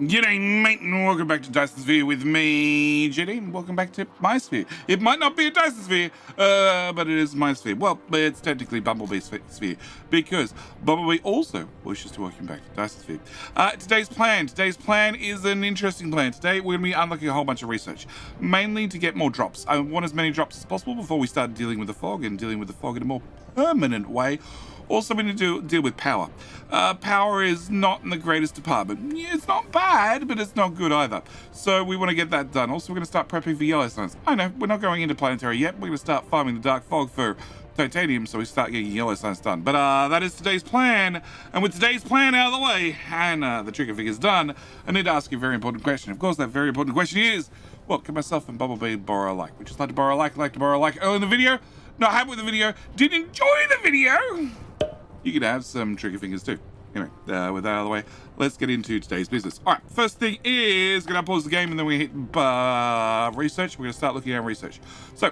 G'day, mate, and welcome back to Dyson Sphere with me, JD, and welcome back to my sphere. It might not be a Dyson Sphere, but it is my sphere. Well, it's technically Bumblebee's sphere, because Bumblebee also wishes to welcome back to Dyson Sphere. Today's plan is an interesting plan. Today, we're going to be unlocking a whole bunch of research, mainly to get more drops. I want as many drops as possible before we start dealing with the fog, and dealing with the fog in a more permanent way. Also, we need to deal with power. Power is not in the greatest department. Yeah, it's not bad, but it's not good either. So we want to get that done. Also, we're going to start prepping for yellow science. I know, we're not going into planetary yet. We're going to start farming the dark fog for titanium, so we start getting yellow science done. But that is today's plan. And with today's plan out of the way, and the trigger figure's done, I need to ask you a very important question. Of course, that very important question is, what can myself and Bumblebee borrow a like? We just like to borrow a like to borrow a like early in the video. Not happy with the video, didn't enjoy the video, you could have some trigger fingers too. Anyway, with that out of the way, let's get into today's business. All right, first thing is, gonna pause the game and then we hit research. We're gonna start looking at research. So,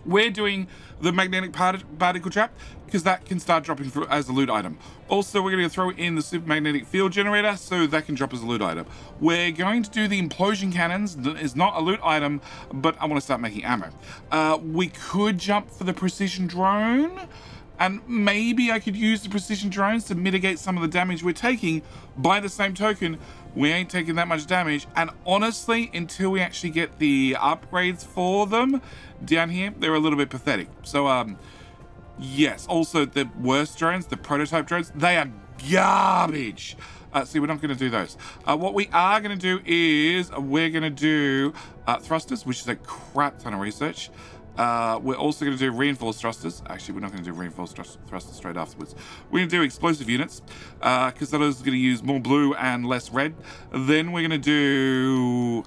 we're doing the magnetic particle trap because that can start dropping through as a loot item. Also, we're gonna throw in the supermagnetic field generator so that can drop as a loot item. We're going to do the implosion cannons. That is not a loot item, but I want to start making ammo. We could jump for the precision drone. And maybe I could use the precision drones to mitigate some of the damage we're taking. By the same token, we ain't taking that much damage. And honestly, until we actually get the upgrades for them down here, they're a little bit pathetic. So, yes. Also, the worst drones, the prototype drones, they are garbage. See, we're not going to do those. What we are going to do is we're going to do thrusters, which is a crap ton of research. We're also going to do reinforced thrusters. Actually, we're not going to do reinforced thrusters straight afterwards. We're going to do explosive units, because that is going to use more blue and less red. Then we're going to do,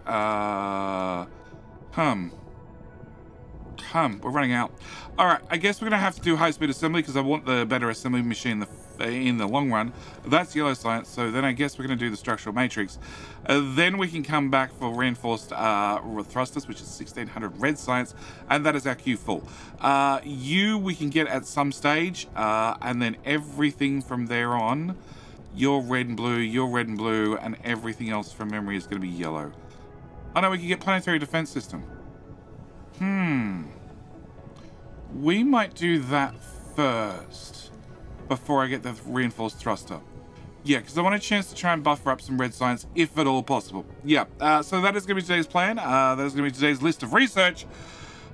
we're running out. All right, I guess we're going to have to do high-speed assembly because I want the better assembly machine in the long run. That's yellow science, so then I guess we're going to do the structural matrix. Then we can come back for reinforced thrusters, which is 1600 red science, and that is our queue full. We can get at some stage, and then everything from there on, you're red and blue, and everything else from memory is going to be yellow. Oh no, we can get planetary defense system. We might do that first before I get the reinforced thruster. Yeah, because I want a chance to try and buffer up some red science, if at all possible. Yeah, so that is going to be today's plan. That is going to be today's list of research.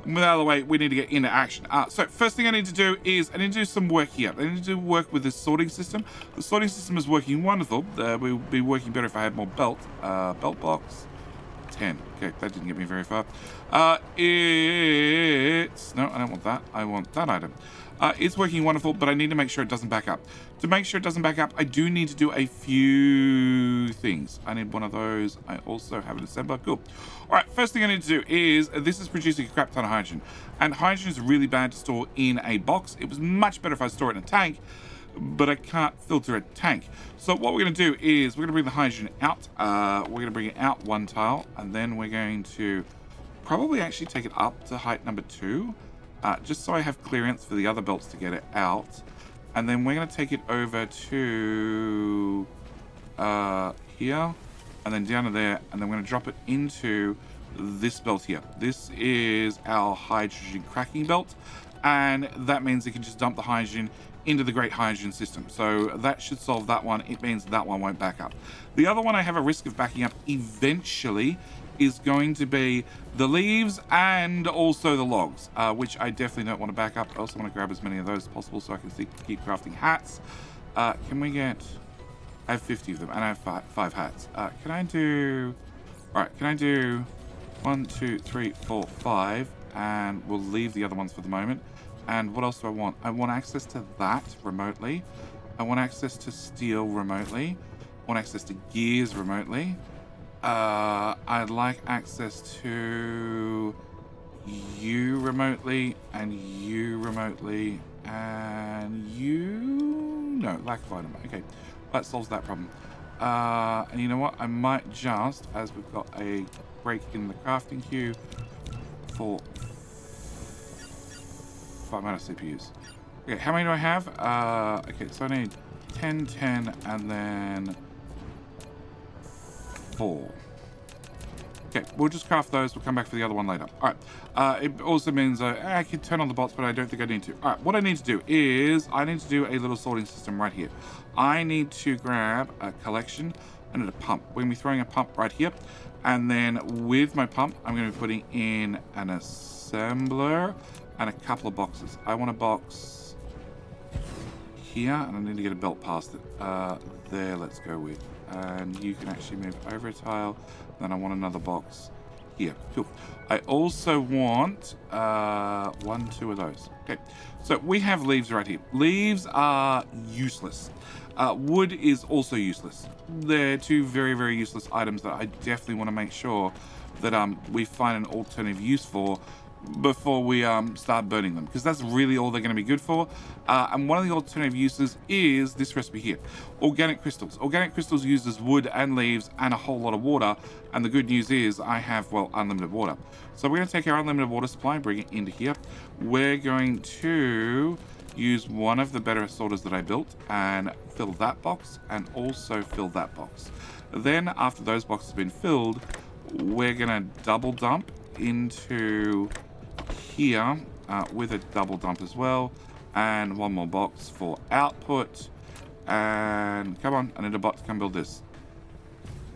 And with that out of the way, we need to get into action. So first thing I need to do is I need to do some work here. I need to do work with this sorting system. The sorting system is working wonderful. We would be working better if I had more belt blocks. 10. Okay, that didn't get me very far. No, I don't want that. I want that item. It's working wonderful, but I need to make sure it doesn't back up. To make sure it doesn't back up, I do need to do a few things. I need one of those. I also have an assembler. Cool. All right, first thing I need to do is, this is producing a crap ton of hydrogen. And hydrogen is really bad to store in a box. It was much better if I store it in a tank, but I can't filter a tank. So what we're going to do is we're going to bring the hydrogen out. We're going to bring it out one tile, and then we're going to probably actually take it up to height number 2, just so I have clearance for the other belts to get it out. And then we're going to take it over to here, and then down to there, and then we're going to drop it into this belt here. This is our hydrogen cracking belt, and that means it can just dump the hydrogen into the great hydrogen system. So that should solve that one. It means that one won't back up. The other one I have a risk of backing up eventually is going to be the leaves and also the logs, which I definitely don't want to back up. I also want to grab as many of those as possible so I can keep crafting hats. Can we get... I have 50 of them, and I have 5 hats. Can I do... Alright, can I do 1, 2, 3, 4, 5, and we'll leave the other ones for the moment. And what else do I want? I want access to that remotely. I want access to steel remotely. I want access to gears remotely. I'd like access to you remotely, and you remotely, and you... No, lack of item. Okay, that solves that problem. And you know what? I might just, as we've got a break in the crafting queue for 5 amount of CPUs. Okay, how many do I have? Okay, so I need 10, 10, and then 4. Okay, we'll just craft those. We'll come back for the other one later. All right. It also means I can turn on the bots, but I don't think I need to. All right, what I need to do is I need to do a little sorting system right here. I need to grab a collection and a pump. We're going to be throwing a pump right here. And then with my pump, I'm going to be putting in an assembler and a couple of boxes. I want a box here, and I need to get a belt past it. There, let's go with. And you can actually move over a tile. Then I want another box here. Cool. I also want 1, 2 of those. Okay. So we have leaves right here. Leaves are useless. Wood is also useless. They're two very, very useless items that I definitely want to make sure that we find an alternative use for before we start burning them, because that's really all they're going to be good for. And one of the alternative uses is this recipe here, organic crystals. Organic crystals uses wood and leaves and a whole lot of water, and the good news is I have, well, unlimited water. So we're going to take our unlimited water supply and bring it into here. We're going to use one of the better sorters that I built and fill that box, and also fill that box. Then after those boxes have been filled, we're going to double dump into here with a double dump as well, and one more box for output. And come on, I need a bot to come build this.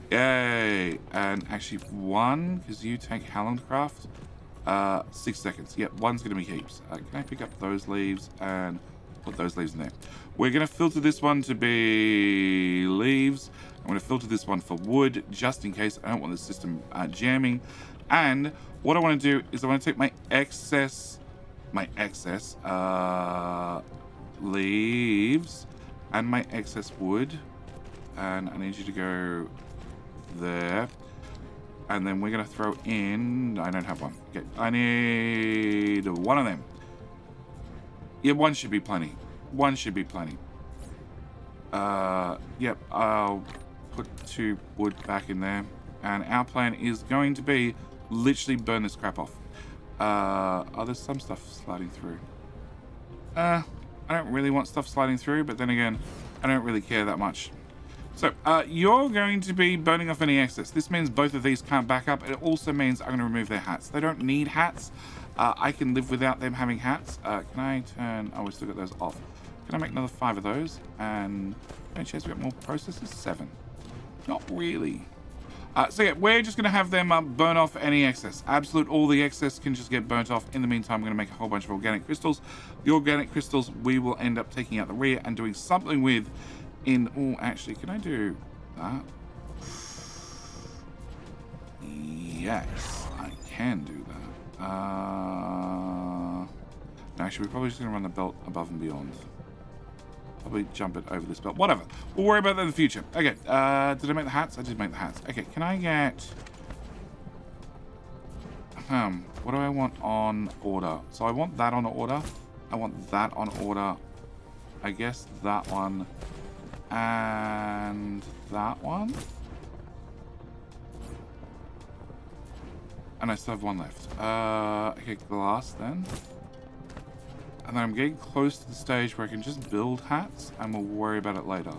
Yay! And actually one, because you take how long to craft? 6 seconds. Yep, one's going to be heaps. Can I pick up those leaves and put those leaves in there? We're going to filter this one to be leaves. I'm going to filter this one for wood, just in case I don't want the system jamming. And what I want to do is I want to take my excess leaves and my excess wood, and I need you to go there. And then we're going to throw in, I don't have one. Okay, I need one of them. Yeah, one should be plenty. One should be plenty. Yep, I'll put 2 wood back in there. And our plan is going to be literally burn this crap off. Oh, there's some stuff sliding through. I don't really want stuff sliding through, but then again, I don't really care that much. So, you're going to be burning off any excess. This means both of these can't back up. It also means I'm going to remove their hats. They don't need hats. I can live without them having hats. Can I turn... Oh, we still got those off. Can I make another 5 of those? And any chance we got more processes? 7. Not really. So yeah, we're just going to have them burn off any excess. Absolute, all the excess can just get burnt off. In the meantime, I'm going to make a whole bunch of organic crystals. The organic crystals we will end up taking out the rear and doing something with in... Oh, actually, can I do that? Yes, I can do that. No, actually, we're probably just going to run the belt above and beyond. Probably jump it over this belt. Whatever. We'll worry about that in the future. Okay. Did I make the hats? I did make the hats. Okay. Can I get... What do I want on order? So I want that on order. I want that on order. I guess that one. And that one. And I still have one left. Okay. Glass then. And then I'm getting close to the stage where I can just build hats, and we'll worry about it later.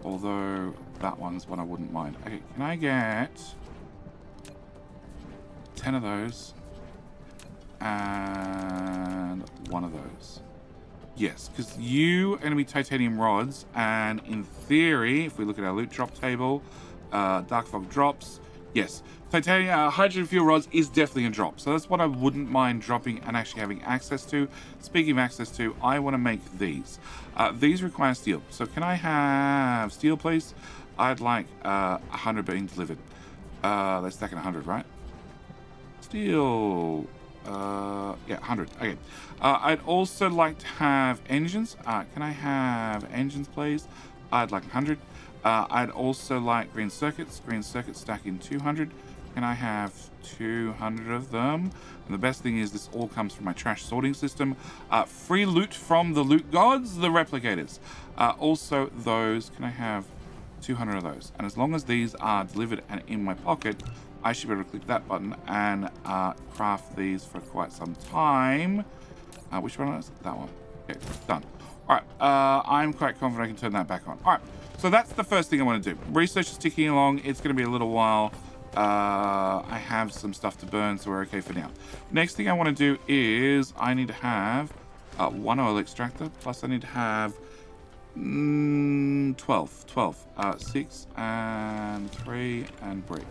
Although that one's one I wouldn't mind. Okay, can I get 10 of those and 1 of those? Yes, because you are going to be titanium rods, and in theory, if we look at our loot drop table, dark fog drops. Yes, titanium hydrogen fuel rods is definitely a drop. So that's what I wouldn't mind dropping and actually having access to. Speaking of access to, I want to make these. These require steel. So can I have steel, please? I'd like 100 being delivered. They're stacking 100, right? Steel. Yeah, 100. Okay. I'd also like to have engines. Can I have engines, please? I'd like 100. I'd also like green circuits. Green circuits stacking 200. Can I have 200 of them? And the best thing is this all comes from my trash sorting system. Free loot from the loot gods, the replicators. Also those, can I have 200 of those? And as long as these are delivered and in my pocket, I should be able to click that button and craft these for quite some time. Which one is it? That one. Okay, done. All right, I'm quite confident I can turn that back on. All right, So that's the first thing I want to do. Research is ticking along. It's going to be a little while. I have some stuff to burn, so we're okay for now. Next thing I want to do is I need to have 1 oil extractor, plus I need to have 12. 6 and 3 and brick.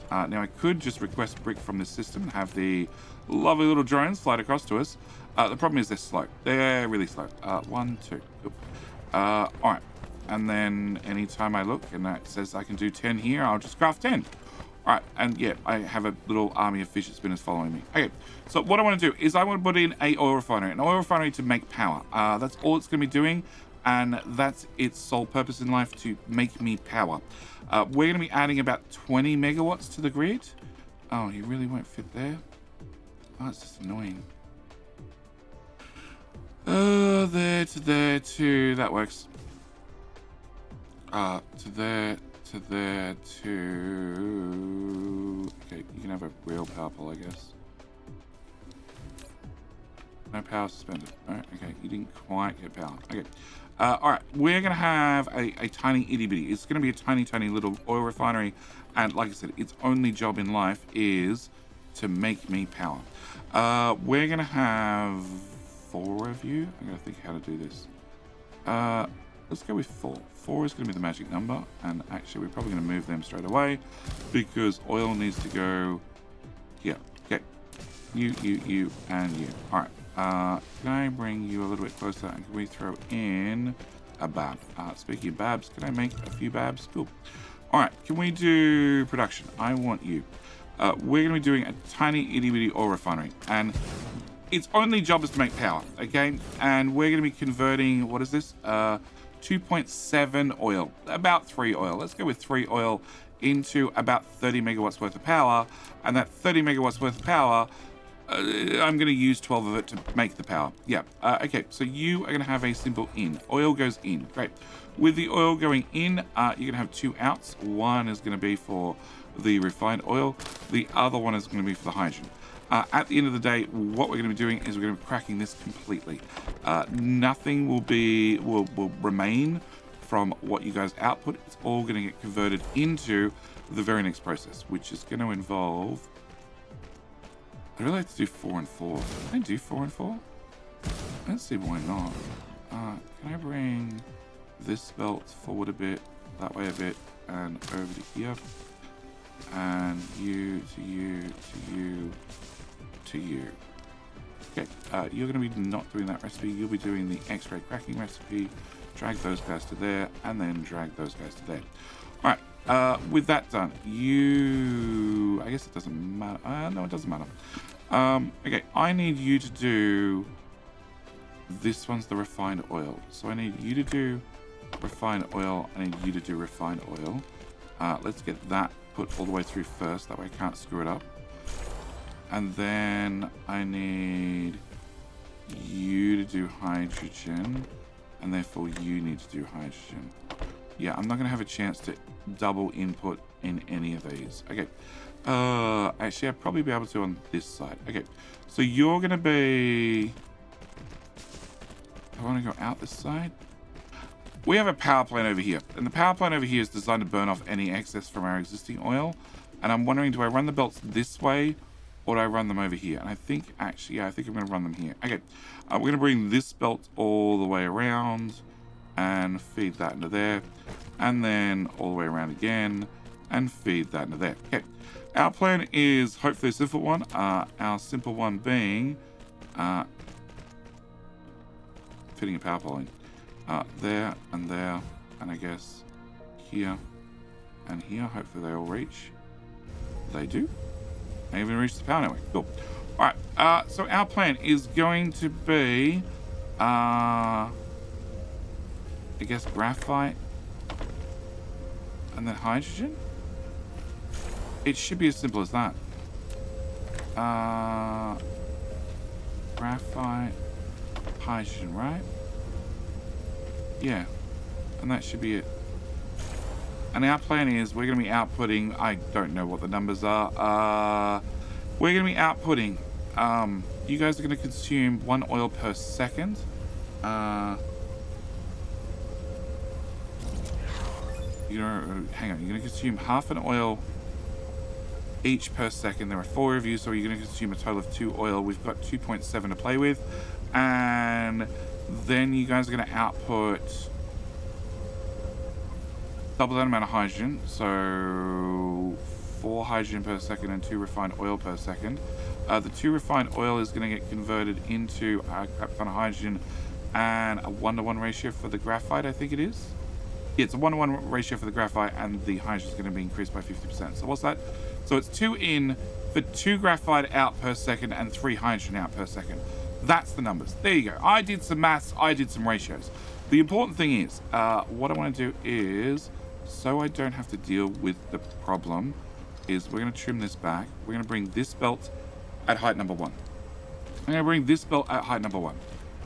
Now I could just request brick from this system and have the lovely little drones fly across to us. The problem is they're slow. They're really slow. 1, 2. Cool. All right. And then anytime I look and that says I can do 10 here, I'll just craft 10. All right, and yeah, I have a little army of fidget spinners following me. Okay, so what I want to do is I want to put in an oil refinery to make power. That's all it's going to be doing, and that's its sole purpose in life, to make me power. We're going to be adding about 20 megawatts to the grid. Oh, you really won't fit there? Oh, it's just annoying. There to there to... That works. To there to... Okay, you can have a real power pole, I guess. No power suspended. No, okay, you didn't quite get power. Okay. Alright, we're going to have a tiny itty bitty. It's going to be a tiny little oil refinery. And like I said, its only job in life is to make me power. We're going to have 4 of you. I'm going to think how to do this. Let's go with 4. 4 is going to be the magic number, and actually we're probably going to move them straight away because oil needs to go here. Okay, you, and you. All right. Can I bring you a little bit closer, and can we throw in a bab? Speaking of babs, can I make a few babs? Cool. All right. Can we do production? I want you. We're going to be doing a tiny itty bitty oil refinery, and its only job is to make power. Okay, and we're going to be converting. What is this? 2.7 oil, about 3 oil. Let's go with 3 oil into about 30 megawatts worth of power. And that 30 megawatts worth of power, I'm going to use 12 of it to make the power. Yeah. Okay, so you are going to have a simple in. Oil goes in. Great. With the oil going in, you're going to have 2 outs. One is going to be for the refined oil. The other one is going to be for the hydrogen. At the end of the day, what we're going to be doing is we're going to be cracking this completely. Nothing will remain from what you guys output. It's all going to get converted into the very next process, which is going to involve... I'd really like to do 4 and 4. Can I do 4 and 4? I don't see why not. Can I bring this belt forward a bit, that way a bit, and over to here? And you to you to you to you. Okay, you're going to be not doing that recipe. You'll be doing the X-ray cracking recipe. Drag those guys to there, and then drag those guys to there. All right, with that done, I guess it doesn't matter. No, it doesn't matter. Okay, I need you to do... This one's the refined oil. So I need you to do refined oil. I need you to do refined oil. Let's get that put all the way through first. That way I can't screw it up. And then I need you to do hydrogen, and therefore you need to do hydrogen. Yeah, I'm not going to have a chance to double input in any of these. Okay. Actually, I'll probably be able to on this side. Okay. So you're going to be... I want to go out this side. We have a power plant over here, and the power plant over here is designed to burn off any excess from our existing oil. And I'm wondering, do I run the belts this way, or do I run them over here? And I think, actually, yeah, I think I'm going to run them here. Okay, we're going to bring this belt all the way around and feed that into there. And then all the way around again and feed that into there. Okay, our plan is hopefully a simple one. Our simple one being fitting a power pole in. There, and I guess here and here. Hopefully they all reach. They do. They even reach the power network. Cool. All right. So our plan is going to be, I guess, graphite and then hydrogen. It should be as simple as that. Graphite, hydrogen, right? Yeah, and that should be it. And our plan is we're going to be outputting, I don't know what the numbers are. We're going to be outputting, you guys are going to consume 1 oil per second. hang on, you're going to consume half an oil each per second. There are 4 of you, so you're going to consume a total of 2 oil. We've got 2.7 to play with, and then you guys are going to output double that amount of hydrogen, so 4 hydrogen per second and 2 refined oil per second. The 2 refined oil is going to get converted into a crap ton of hydrogen and a 1-to-1 ratio for the graphite, I think it is. Yeah, it's a 1-to-1 ratio for the graphite, and the hydrogen is going to be increased by 50%. So what's that? So it's 2 in for 2 graphite out per second and 3 hydrogen out per second. That's the numbers. There you go. I did some maths. I did some ratios. The important thing is, what I want to do is, so I don't have to deal with the problem, is we're going to trim this back. We're going to bring this belt at height number 1. I'm going to bring this belt at height number 1.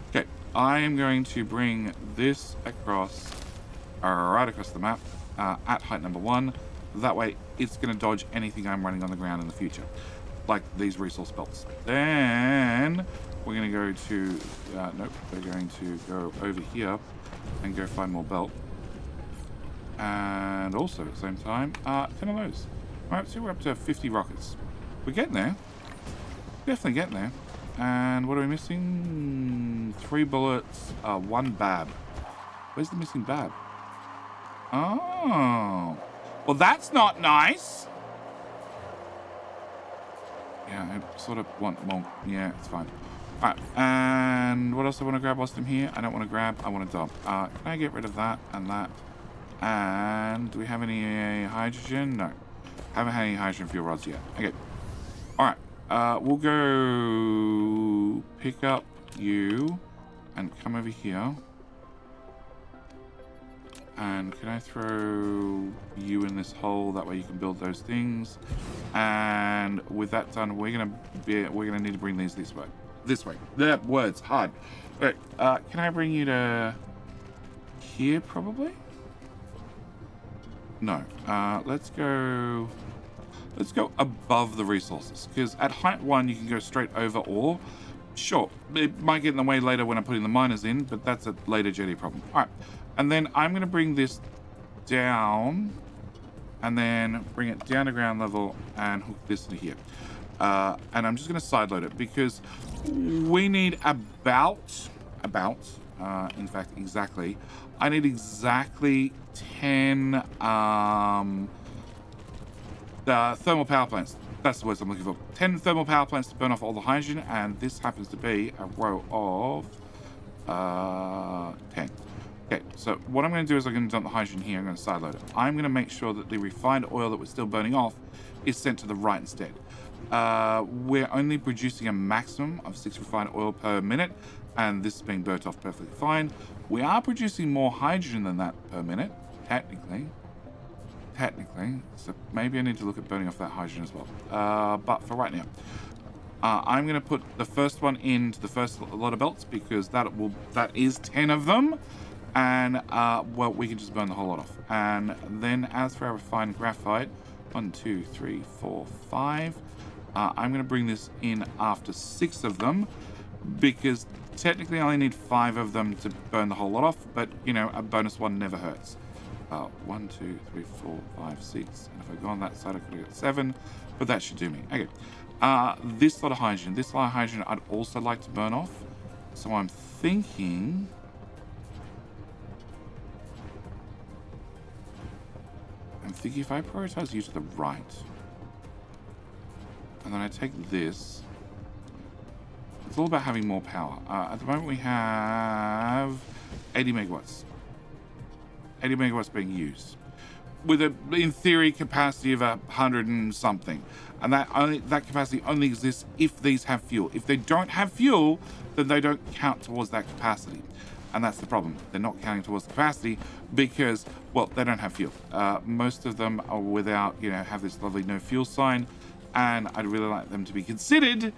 Okay, I am going to bring this across, right across the map, at height number 1. That way, it's going to dodge anything I'm running on the ground in the future, like these resource belts. Then we're going to go to, nope, we're going to go over here and go find more belt. And also at the same time, 10 of those. Alright, so we're up to 50 rockets. We're getting there. Definitely getting there. And what are we missing? 3 bullets, 1 bab. Where's the missing bab? Oh. Well, that's not nice. Yeah, I sort of want more. Yeah, it's fine. Alright, and what else I want to grab whilst I'm here? I don't want to grab, I want to dump. Can I get rid of that and that? And do we have any hydrogen? No. Haven't had any hydrogen fuel rods yet. Okay. Alright. We'll go pick up you and come over here. And can I throw you in this hole? That way you can build those things. And with that done, we're gonna need to bring these this way. This way. The words hard. Okay. Can I bring you to here probably? No. Let's go above the resources, because at height 1 you can go straight over ore. Sure, it might get in the way later when I'm putting the miners in, but that's a later jetty problem. All right, and then I'm going to bring this down and then bring it down to ground level and hook this into here. And I'm just going to side load it because we need in fact, exactly. I need exactly 10 thermal power plants. That's the words I'm looking for. 10 thermal power plants to burn off all the hydrogen, and this happens to be a row of 10. Okay, so what I'm going to do is I'm going to dump the hydrogen here. I'm going to side load it. I'm going to make sure that the refined oil that we're still burning off is sent to the right instead. We're only producing a maximum of 6 refined oil per minute, and this is being burnt off perfectly fine. We are producing more hydrogen than that per minute, technically, so maybe I need to look at burning off that hydrogen as well. But for right now, I'm going to put the first one into the first lot of belts because that is 10 of them, and well, we can just burn the whole lot off. And then as for our refined graphite, 1, 2, 3, 4, 5. I'm going to bring this in after 6 of them because technically I only need 5 of them to burn the whole lot off, but you know, a bonus 1 never hurts. 1, 2, 3, 4, 5, 6. And if I go on that side, I could get 7, but that should do me. Okay. This lot of hydrogen. This lot of hydrogen I'd also like to burn off. So I'm thinking... if I prioritize you to the right, and then I take this, it's all about having more power. At the moment we have 80 megawatts. 80 megawatts being used with a, in theory, capacity of 100 and something, and that capacity only exists if these have fuel. If they don't have fuel, then they don't count towards that capacity, and that's the problem. They're not counting towards the capacity because, well, they don't have fuel. Most of them are without, you know, have this lovely no fuel sign, and I'd really like them to be considered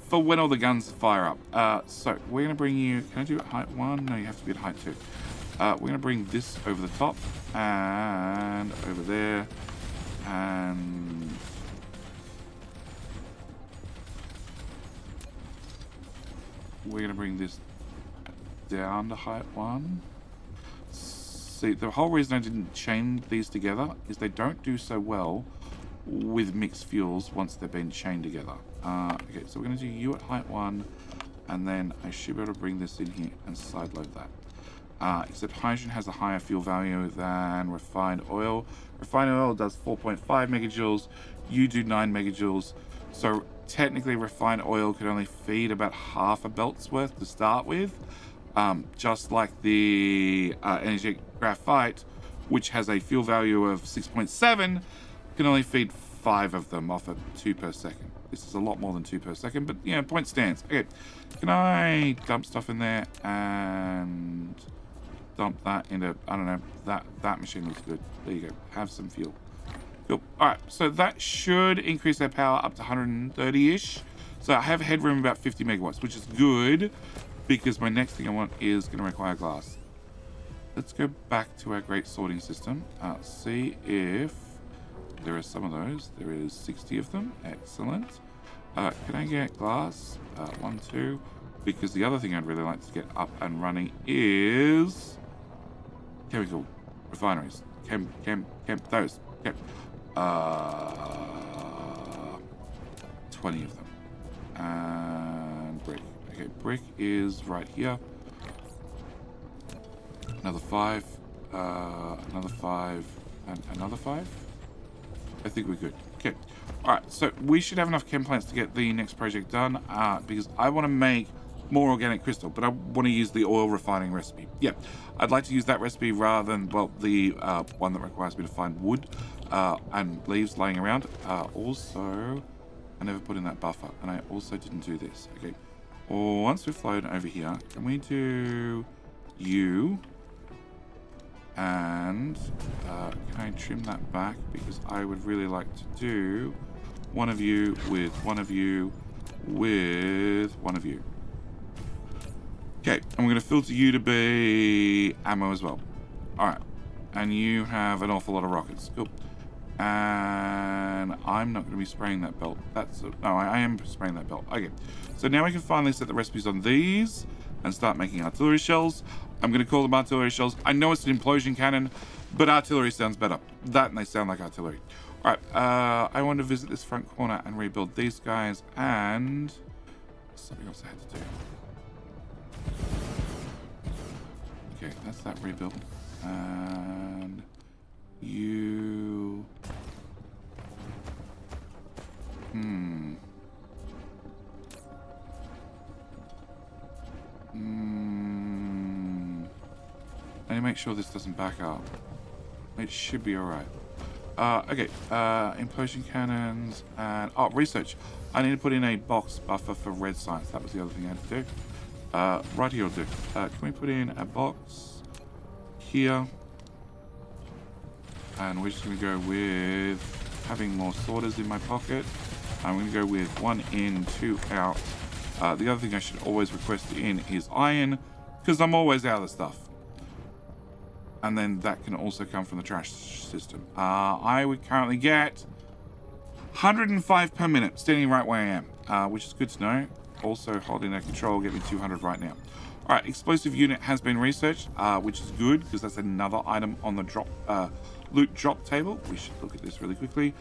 for when all the guns fire up. So we're going to bring you, can I do it at height 1? No, you have to be at height 2. We're going to bring this over the top and over there, and we're going to bring this down to height 1. 6, See, the whole reason I didn't chain these together is they don't do so well with mixed fuels once they've been chained together. Okay, so we're going to do U at height 1, and then I should be able to bring this in here and sideload that. Except hydrogen has a higher fuel value than refined oil. Refined oil does 4.5 megajoules, you do 9 megajoules. So technically refined oil could only feed about half a belt's worth to start with. Just like the energetic graphite, which has a fuel value of 6.7, can only feed 5 of them off of 2 per second. This is a lot more than 2 per second, but, you know, point stands. Okay, can I dump stuff in there and dump that into, I don't know, that machine looks good. There you go, have some fuel. Cool. All right, so that should increase their power up to 130-ish. So I have headroom about 50 megawatts, which is good, because my next thing I want is going to require glass. Let's go back to our great sorting system. See if there are some of those. There is 60 of them. Excellent. Can I get glass? 1, 2. Because the other thing I'd really like to get up and running is chemical refineries. Those. 20 of them. And brick. Okay, brick is right here. Another 5. Another 5. And another 5. I think we're good. Okay. Alright, so we should have enough chem plants to get the next project done, because I want to make more organic crystal, but I want to use the oil refining recipe. Yeah, I'd like to use that recipe rather than, well, the one that requires me to find wood and leaves laying around. Also, I never put in that buffer, and I also didn't do this. Okay, once we've flown over here, can we do you? And can I trim that back? Because I would really like to do one of you with one of you with one of you. Okay, and we're going to filter you to be ammo as well. Alright, and you have an awful lot of rockets. Cool. And I'm not going to be spraying that belt. No, I am spraying that belt. Okay, so now we can finally set the recipes on these and start making artillery shells. I'm going to call them artillery shells. I know it's an implosion cannon, but artillery sounds better. That and they sound like artillery. Alright, I want to visit this front corner and rebuild these guys and something else I had to do. Okay, that's that rebuild. And you... I need to make sure this doesn't back up. It should be alright. Okay, implosion cannons and... Oh, research. I need to put in a box buffer for red science. That was the other thing I had to do. Right here will do. Can we put in a box here? And we're just going to go with having more sorters in my pocket. I'm going to go with 1 in, 2 out. The other thing I should always request in is iron, because I'm always out of stuff. And then that can also come from the trash system. I would currently get 105 per minute, standing right where I am, which is good to know. Also holding that control will get me 200 right now. All right, explosive unit has been researched, which is good because that's another item on the loot drop table. We should look at this really quickly.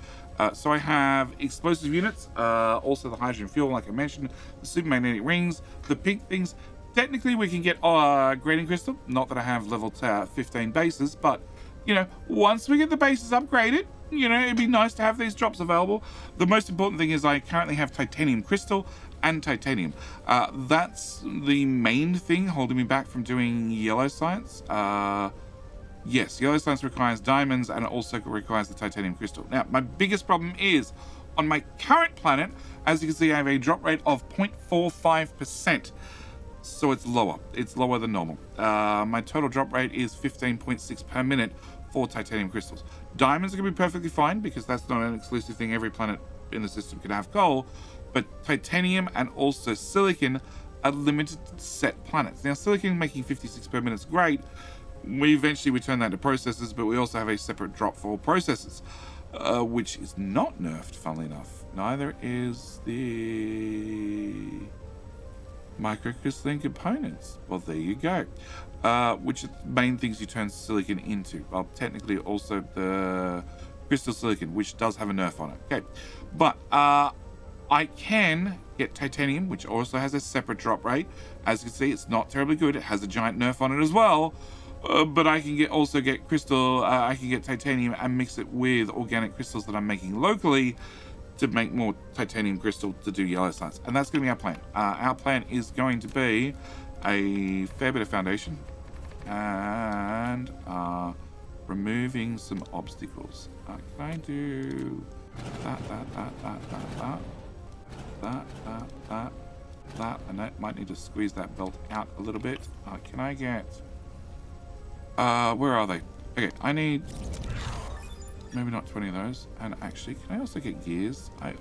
So I have explosive units, also the hydrogen fuel, like I mentioned, the supermagnetic rings, the pink things. Technically, we can get grading crystal. Not that I have level 15 bases, but you know, once we get the bases upgraded, you know, it'd be nice to have these drops available. The most important thing is I currently have titanium crystal and titanium. That's the main thing holding me back from doing yellow science. Yes, yellow science requires diamonds and it also requires the titanium crystal. Now, my biggest problem is on my current planet, as you can see, I have a drop rate of 0.45%. So it's lower. It's lower than normal. My total drop rate is 15.6 per minute for titanium crystals. Diamonds are going to be perfectly fine because that's not an exclusive thing. Every planet in the system can have coal. But titanium and also silicon are limited to set planets. Now, silicon making 56 per minute is great. We eventually turn that into processors, but we also have a separate drop for all processors, which is not nerfed, funnily enough. Neither is the... Microcrystalline components. Well, there you go. Which are the main things you turn silicon into. Well, technically also the crystal silicon, which does have a nerf on it. Okay, but I can get titanium, which also has a separate drop rate. As you can see, it's not terribly good. It has a giant nerf on it as well. But I can also get crystal. I can get titanium and mix it with organic crystals that I'm making locally to make more titanium crystal to do yellow science. And that's going to be our plan. Our plan is going to be a fair bit of foundation and removing some obstacles. Can I do that, and that might need to squeeze that belt out a little bit. Can I get where are they? Okay, I need maybe not 20 of those. And actually, can I also get gears? I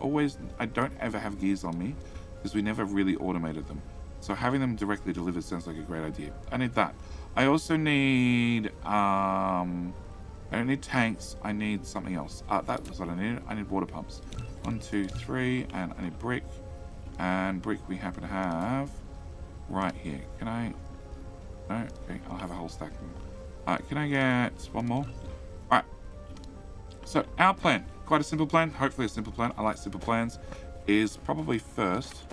don't ever have gears on me because we never really automated them. So having them directly delivered sounds like a great idea. I need that. I also need I don't need tanks. I need something else. That was what I needed. I need water pumps. 1, 2, 3, and I need brick. And brick we happen to have right here. Can I? No. Okay, I'll have a whole stack of them. Can I get one more? All right. So our plan, quite a simple plan. Hopefully a simple plan. I like simple plans. Is probably first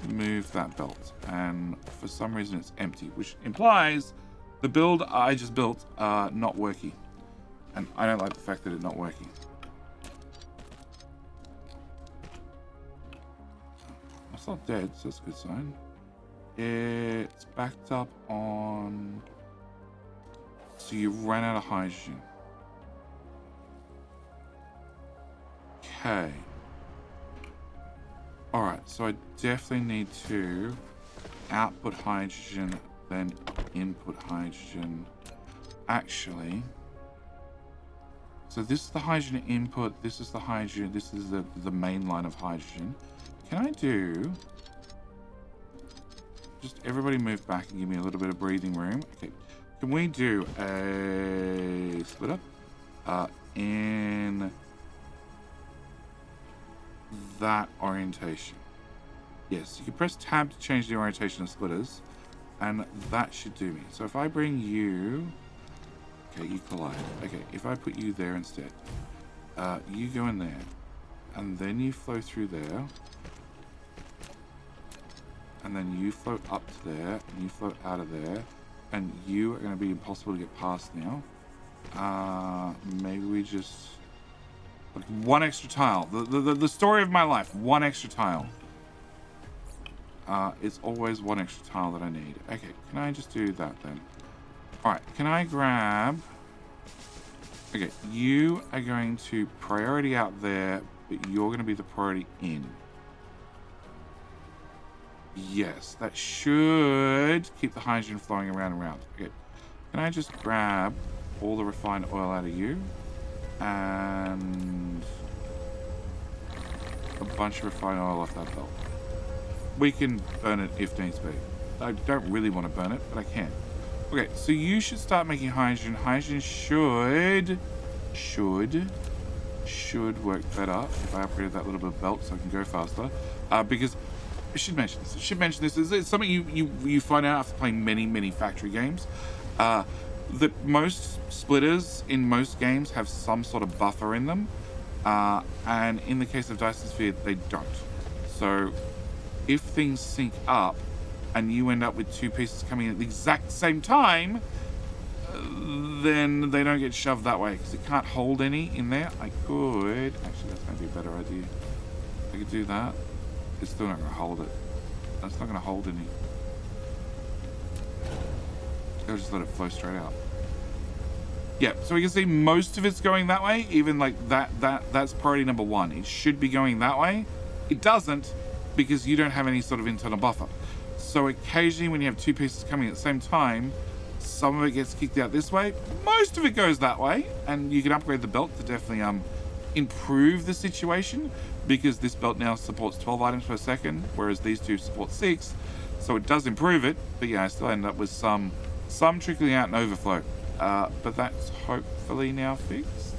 move that belt, and for some reason it's empty, which implies the build I just built not working. And I don't like the fact that it's not working. It's not dead, so that's a good sign. It's backed up on... So you ran out of hydrogen. Okay. Alright, so I definitely need to output hydrogen, then input hydrogen. Actually... So this is the hydrogen input, this is the hydrogen, this is the main line of hydrogen. Can I do... Just everybody move back and give me a little bit of breathing room. Okay, can we do a splitter in that orientation? Yes, you can press tab to change the orientation of splitters, and that should do me. So if I bring you... Okay, you collide. Okay, if I put you there instead, you go in there, and then you flow through there, and then you float up to there, and you float out of there, and you are going to be impossible to get past now. Maybe we just... Like one extra tile. The story of my life, one extra tile. It's always one extra tile that I need. Okay, can I just do that then? Alright, can I grab... Okay, you are going to priority out there, but you're going to be the priority in. Yes, that should keep the hydrogen flowing around and around. Okay, can I just grab all the refined oil out of you? And... a bunch of refined oil off that belt. We can burn it if needs be. I don't really want to burn it, but I can. Okay, so you should start making hydrogen. Hydrogen should work better if I upgraded that little bit of belt so I can go faster. Because I should mention this. It's something you find out after playing many factory games. That most splitters in most games have some sort of buffer in them. And in the case of Dyson Sphere, they don't. So if things sync up, and you end up with two pieces coming in at the exact same time, then they don't get shoved that way because it can't hold any in there. I could... Actually, that's maybe a better idea. I could do that. It's still not going to hold it. That's not going to hold any. I'll just let it flow straight out. Yeah, so we can see most of it's going that way. Even like that's priority number 1. It should be going that way. It doesn't because you don't have any sort of internal buffer. So occasionally when you have two pieces coming at the same time, some of it gets kicked out this way. Most of it goes that way. And you can upgrade the belt to definitely improve the situation, because this belt now supports 12 items per second, whereas these two support 6. So it does improve it. But yeah, I still end up with some trickling out and overflow. But that's hopefully now fixed.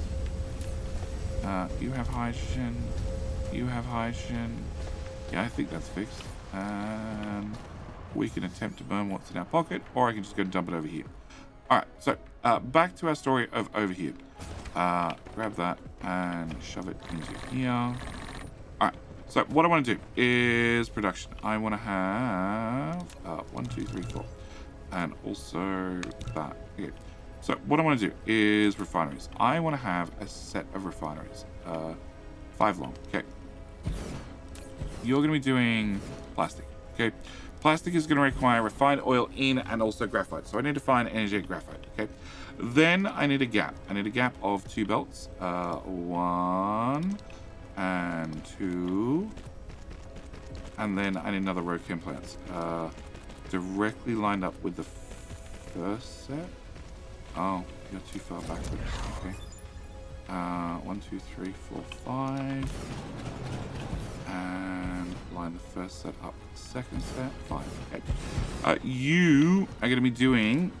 You have hydrogen. You have hydrogen. Yeah, I think that's fixed. And we can attempt to burn what's in our pocket, or I can just go and dump it over here. All right, so back to our story of over here. Grab that and shove it into here. All right, so what I want to do is production. I want to have 1, 2, 3, 4, and also that. Okay. So what I want to do is refineries. I want to have a set of refineries, 5 long. Okay. You're going to be doing plastic. Okay. Plastic is going to require refined oil in and also graphite. So I need to find energetic graphite. Okay. Then I need a gap. I need a gap of 2 belts. 1 and 2. And then I need another row of chem plants. Directly lined up with the first set. Oh, you're too far backwards. Okay. 1, 2, 3, 4, 5. And line the first set up with the second set. 5. Okay. You are going to be doing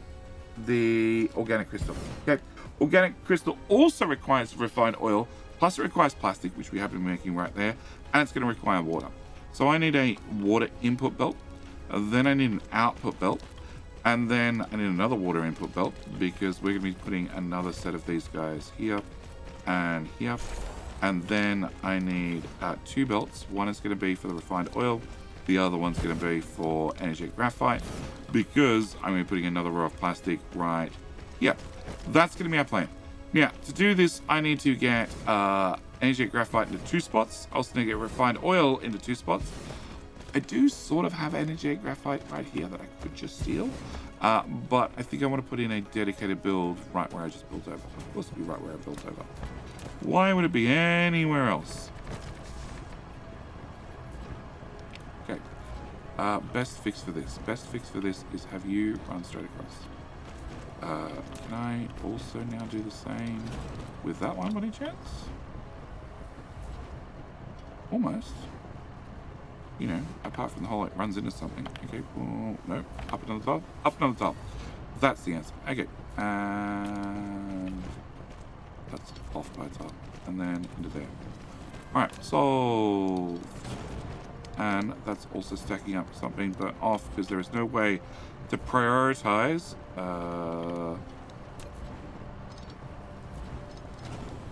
the organic crystal. Okay. Organic crystal also requires refined oil, plus it requires plastic, which we have been making right there, and it's going to require water. So I need a water input belt, then I need an output belt, and then I need another water input belt because we're going to be putting another set of these guys here and here. And then I need 2 belts. One is going to be for the refined oil. The other one's going to be for energetic graphite because I'm going to be putting another row of plastic right here. That's going to be our plan. Now, to do this, I need to get energetic graphite into 2 spots. I also need to get refined oil into 2 spots. I do sort of have energetic graphite right here that I could just steal. But I think I want to put in a dedicated build right where I just built over. Of course, it'll be right where I built over. Why would it be anywhere else? Okay. Best fix for this. Best fix for this is have you run straight across. Can I also now do the same with that one by any chance? Almost. You know, apart from the whole it runs into something. Okay, well, no. Up another top. Up another top. That's the answer. Okay. And that's off by top. And then into there. Alright, solved. And that's also stacking up something, but off because there is no way to prioritize.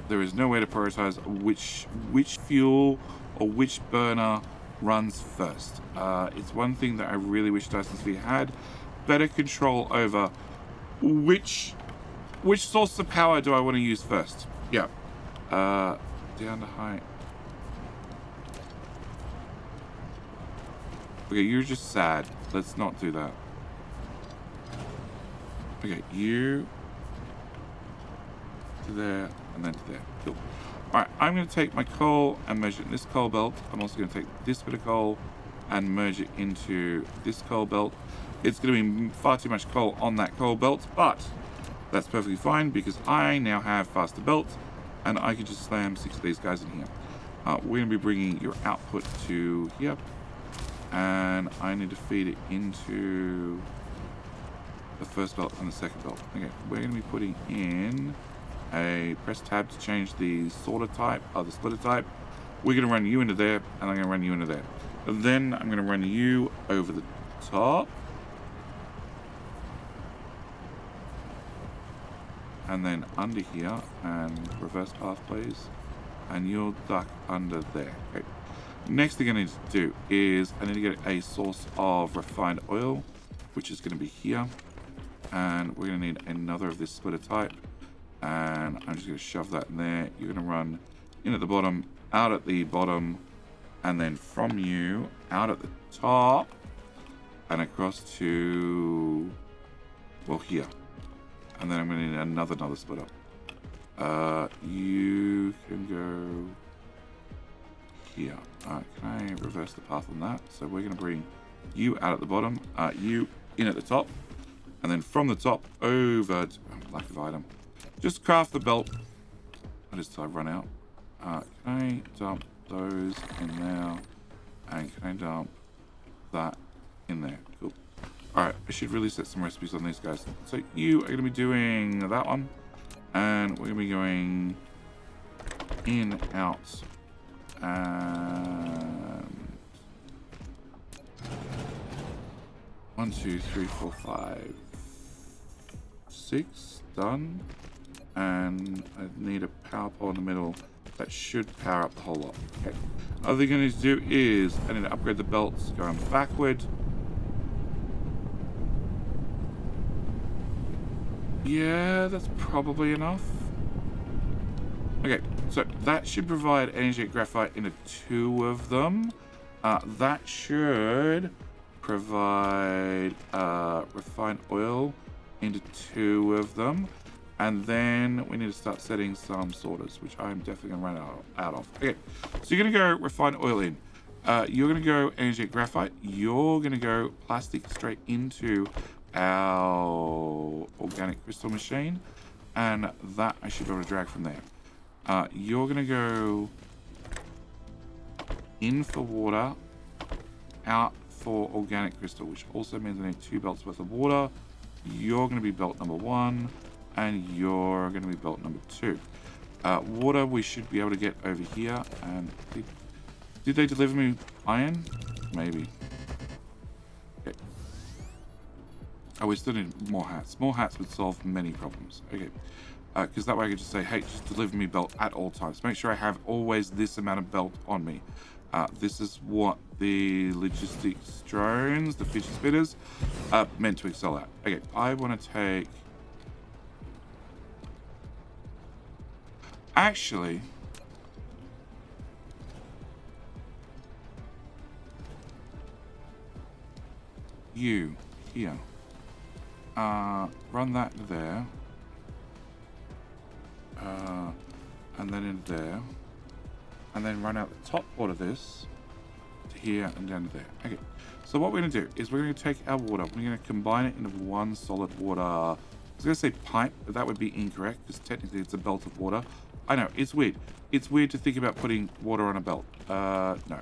There is no way to prioritize which fuel or which burner runs first. It's one thing that I really wish Dyson Sphere had better control over which source of power do I want to use first. Yeah. Down to height. Okay, you're just sad. Let's not do that. Okay, you to there and then to there. Cool. Alright, I'm going to take my coal and measure it in this coal belt. I'm also going to take this bit of coal and merge it into this coal belt. It's going to be far too much coal on that coal belt, but that's perfectly fine because I now have faster belts and I can just slam 6 of these guys in here. We're going to be bringing your output to here, and I need to feed it into the first belt and the second belt. Okay, we're going to be putting in a press tab to change the sorter type, the splitter type. We're going to run you into there, and I'm going to run you into there. And then I'm going to run you over the top. And then under here, and reverse path, please. And you'll duck under there. Okay. Next thing I need to do is I need to get a source of refined oil, which is going to be here. And we're going to need another of this splitter type. And I'm just going to shove that in there. You're going to run in at the bottom, out at the bottom, and then from you, out at the top, and across to, well, here. And then I'm going to need another splitter. You can go here. Can I reverse the path on that? So we're going to bring you out at the bottom, you in at the top, and then from the top over to, lack of item. Just craft the belt. I just run out. Can I dump those in there? And can I dump that in there? Cool. Alright, I should really set some recipes on these guys. So you are going to be doing that one. And we're going to be going in, out, and 1, 2, 3, 4, 5, 6. Done. And I need a power pole in the middle. That should power up the whole lot. Okay. Other thing I need to do is I need to upgrade the belts going backward. Yeah, that's probably enough. Okay, so that should provide energetic graphite into 2 of them. That should provide refined oil into 2 of them. And then we need to start setting some sorters, which I'm definitely going to run out of. Okay, so you're going to go refined oil in. You're going to go energetic graphite. You're going to go plastic straight into our organic crystal machine. And that I should be able to drag from there. You're going to go in for water, out for organic crystal, which also means I need 2 belts worth of water. You're going to be belt number 1. And you're going to be belt number 2. Water we should be able to get over here. And did they deliver me iron? Maybe. Okay. Oh, we still need more hats. More hats would solve many problems. Okay. Because that way I could just say, hey, just deliver me belt at all times. Make sure I have always this amount of belt on me. This is what the logistics drones, the fidget spinners, meant to excel at. Okay, I want to take... Actually, you here. Run that there. And then in there. And then run out the top part of this to here and down to there. Okay. So what we're going to do is we're going to take our water. We're going to combine it into one solid water. I was going to say pipe, but that would be incorrect because technically it's a belt of water. I know, it's weird. It's weird to think about putting water on a belt. No.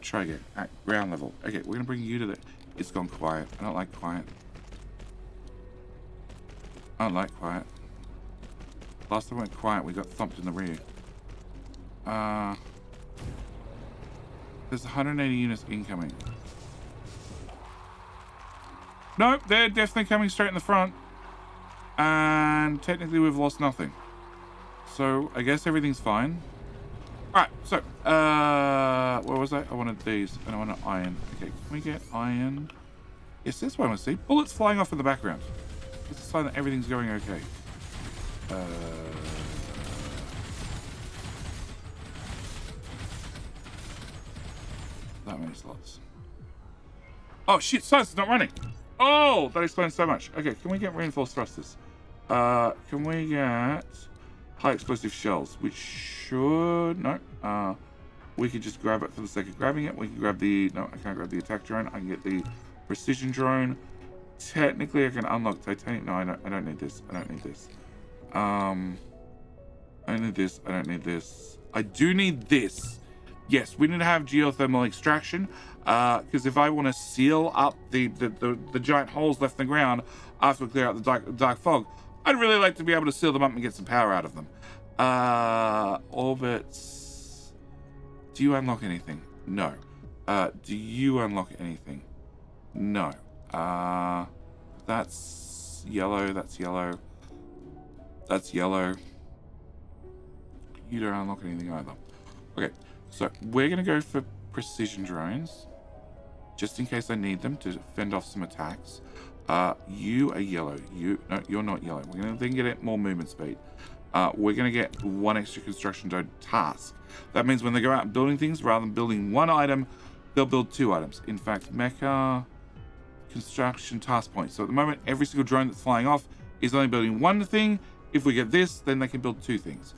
Try again. At ground level. Okay, we're going to bring you to the... It's gone quiet. I don't like quiet. I don't like quiet. Last time we went quiet, we got thumped in the rear. There's 180 units incoming. Nope, they're definitely coming straight in the front. And technically we've lost nothing. So I guess everything's fine. Alright, so where was I? I wanted these and I wanted iron. Okay, can we get iron? Yes, this one I see. Bullets flying off in the background. It's a sign that everything's going okay. That many slots. Oh shit, science is not running. Oh, that explains so much. Okay, can we get reinforced thrusters? Can we get high explosive shells? Which should... No. We could just grab it for the sake of grabbing it. We can grab the... No, I can't grab the attack drone. I can get the precision drone. Technically, I can unlock titanium. No, I don't need this. I don't need this. I need this. I don't need this. I do need this. Yes, we need to have geothermal extraction. Because if I want to seal up the giant holes left in the ground after we clear out the dark fog, I'd really like to be able to seal them up and get some power out of them. Orbits. Do you unlock anything? No. Do you unlock anything? No. That's yellow. That's yellow. That's yellow. You don't unlock anything either. Okay, so we're going to go for precision drones. Just in case I need them to fend off some attacks. You are yellow. No, you're not yellow. We're going to then get more movement speed. We're going to get 1 extra construction drone task. That means when they go out and building things, rather than building 1 item, they'll build 2 items. In fact, mecha construction task points. So at the moment, every single drone that's flying off is only building 1 thing. If we get this, then they can build 2 things.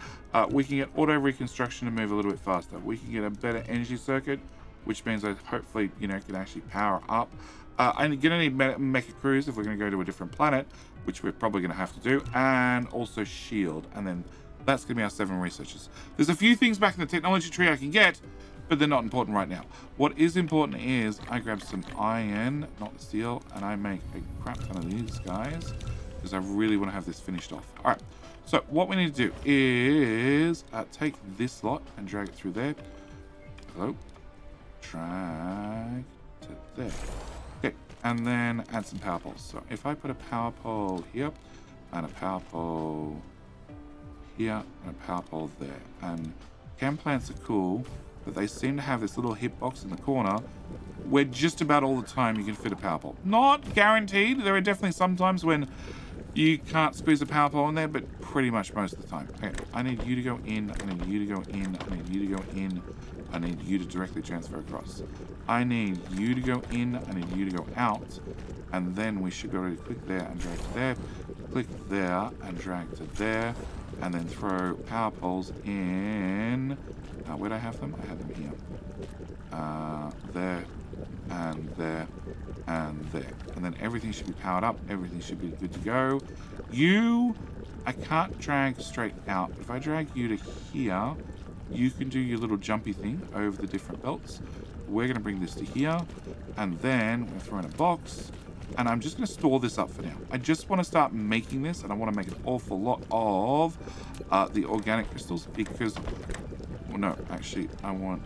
We can get auto reconstruction to move a little bit faster. We can get a better energy circuit, which means I hopefully, can actually power up. I'm going to need mecha crews if we're going to go to a different planet, which we're probably going to have to do, and also shield. And then that's going to be our 7 researchers. There's a few things back in the technology tree I can get, but they're not important right now. What is important is I grab some iron, not steel, and I make a crap ton of these guys, because I really want to have this finished off. All right, so what we need to do is take this slot and drag it through there. Hello. Drag to there. Okay, and then add some power poles. So if I put a power pole here, and a power pole here, and a power pole there. And cam plants are cool, but they seem to have this little hitbox in the corner where just about all the time you can fit a power pole. Not guaranteed. There are definitely some times when you can't squeeze a power pole in there, but pretty much most of the time. Okay, I need you to go in, I need you to go in, I need you to go in, I need you to directly transfer across. I need you to go in, I need you to go out, and then we should be able to click there and drag to there, click there and drag to there, and then throw power poles in. Where'd I have them? I had them here. There, and there, and there. And then everything should be powered up. Everything should be good to go. I can't drag straight out. If I drag you to here, you can do your little jumpy thing over the different belts. We're going to bring this to here, and then we're going to throw in a box. And I'm just going to store this up for now. I just want to start making this, and I want to make an awful lot of the organic crystals because, well, no, actually, I wanna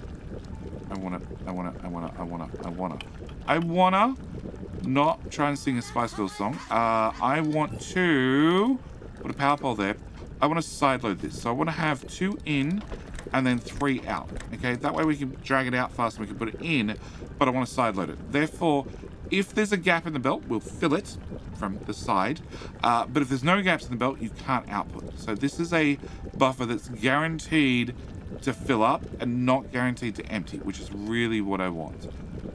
not try and sing a Spice Girls song. I want to put a power pole there. I want to side load this. So I want to have 2 in and then 3 out. Okay, that way we can drag it out fast and we can put it in, but I want to side load it. Therefore, if there's a gap in the belt, we'll fill it from the side. But if there's no gaps in the belt, you can't output. So this is a buffer that's guaranteed to fill up and not guaranteed to empty, which is really what I want.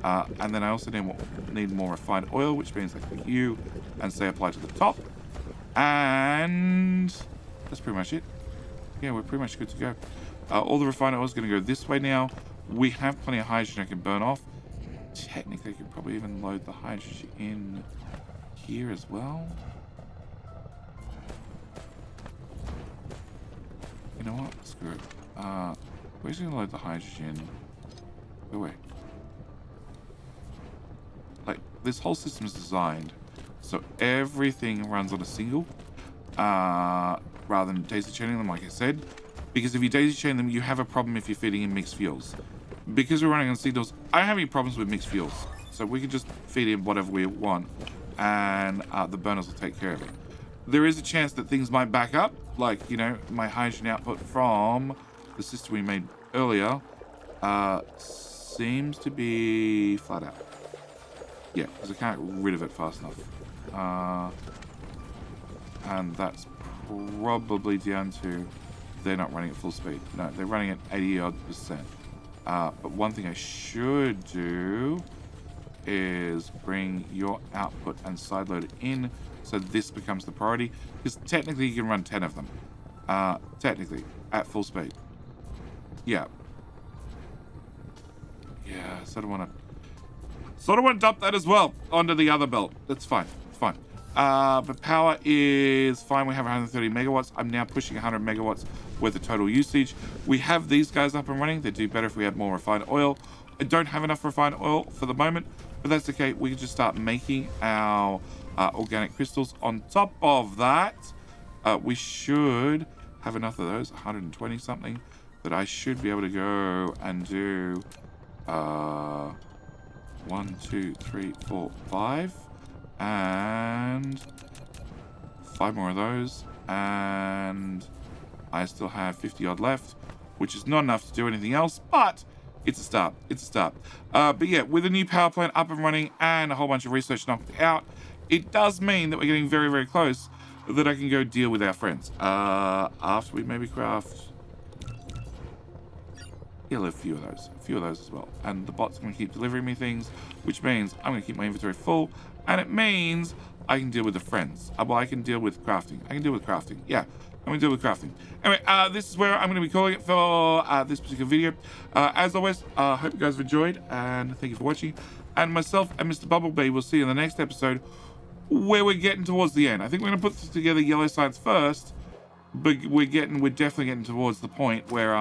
And then I also need more refined oil, which means I click you and say apply to the top. And that's pretty much it. Yeah, we're pretty much good to go. All the refined oil is going to go this way now. We have plenty of hydrogen I can burn off. Technically, I could probably even load the hydrogen in here as well. You know what? Screw it. We're just going to load the hydrogen. Go away. Like, this whole system is designed so everything runs on a single, rather than daisy chaining them, like I said. Because if you daisy chain them, you have a problem if you're feeding in mixed fuels. Because we're running on signals, I don't have any problems with mixed fuels. So we can just feed in whatever we want, and the burners will take care of it. There is a chance that things might back up, like, you know, my hydrogen output from the system we made earlier seems to be flat out. Yeah, because I can't get rid of it fast enough. And that's probably down to they're not running at full speed. No, they're running at 80-odd%. But one thing I should do is bring your output and side load it in so this becomes the priority, because technically you can run 10 of them. Technically, at full speed. Yeah. Yeah, sort of want to dump that as well onto the other belt. That's fine. It's fine. But power is fine. We have 130 megawatts. I'm now pushing 100 megawatts worth of total usage. We have these guys up and running. They do better if we have more refined oil. I don't have enough refined oil for the moment, but that's okay. We can just start making our organic crystals. On top of that, we should have enough of those, 120 something, that I should be able to go and do 1, 2, 3, 4, 5, and 5 more of those, and I still have 50 odd left, which is not enough to do anything else, but it's a start. It's a start. But yeah, with a new power plant up and running and a whole bunch of research knocked out, it does mean that we're getting very, very close that I can go deal with our friends. After we maybe craft... Yeah, a few of those as well. And the bot's going to keep delivering me things, which means I'm going to keep my inventory full, and it means I can deal with the friends. Well, I can deal with crafting. Yeah, I'm going to deal with crafting. Anyway, this is where I'm going to be calling it for this particular video. As always, hope you guys have enjoyed, and thank you for watching. And myself and Mr. Bumblebee will see you in the next episode, where we're getting towards the end. I think we're going to put together yellow science first, but we're definitely getting towards the point where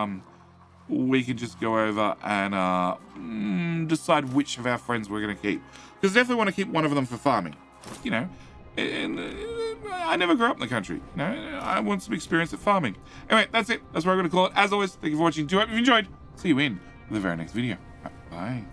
we can just go over and decide which of our friends we're going to keep. Because definitely want to keep one of them for farming. You know, I never grew up in the country. You know, I want some experience at farming. Anyway, that's it. That's what I'm going to call it. As always, thank you for watching. Do hope you've enjoyed. See you in the very next video. Bye.